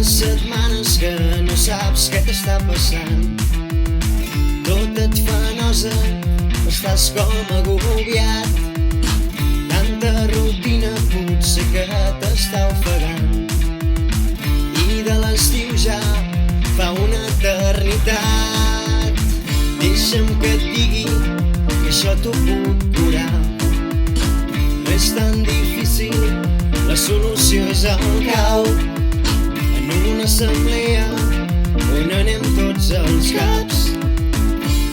setmanes que no saps què t'està passant. Tot et fa nosa, estàs com agobiat. Tanta rutina potser que t'està ofegant. I de l'estiu ja fa una eternitat. Deixa'm que et digui que això t'ho puc curar. No és tan difícil, la solució és al cau. En una assemblea on anem tots els caps.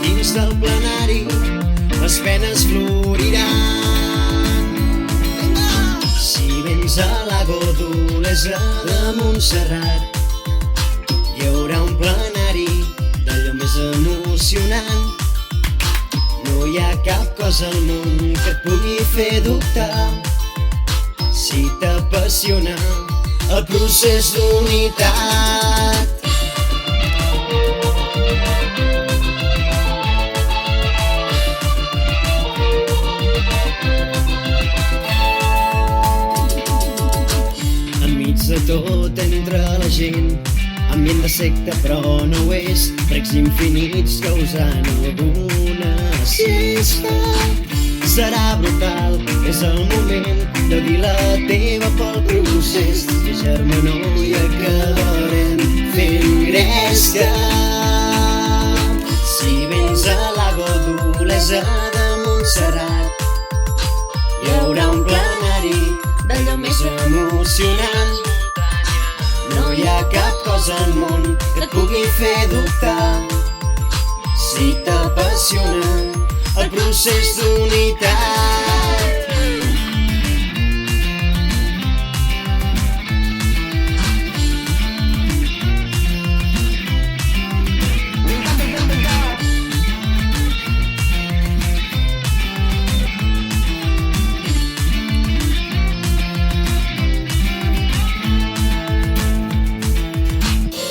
Dins del plenari les penes floriran. Si vens a Lago d'Olesa de Montserrat, hi haurà un plenari d'allò més emocionant. No hi ha cap cosa al món que et pugui fer dubtar. Si t'apassiona el procés d'unitat. Enmig de tot, entre la gent, ambient de secta però no ho és, precs infinits causant alguna siesta. Serà brutal, és el moment de dir la teva pel procés de germanor i acabarem fent gresca. Si vens a Lago d'Olesa de Montserrat, hi haurà un plenari d'allò més emocionant. No hi ha cap cosa al món que et pugui fer dubtar. Si t'apassiona el procés d'unitat.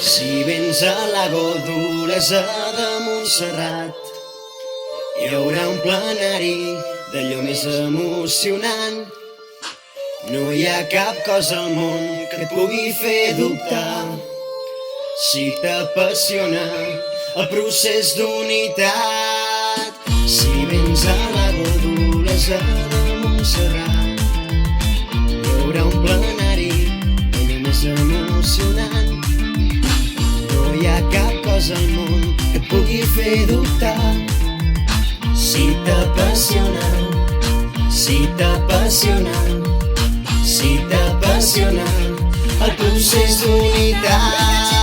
Si vens a Lago d'Olesa de Montserrat, hi haurà un plenari d'allò més emocionant. No hi ha cap cosa al món que et pugui fer dubtar. Si t'apassiona el procés d'unitat. Si vens a Lago d'Olesa de Montserrat, hi haurà un plenari d'allò més emocionant. No hi ha cap cosa al món que et pugui fer dubtar. Si t'apassiona, si t'apassiona, si t'apassiona el procés d'unitat.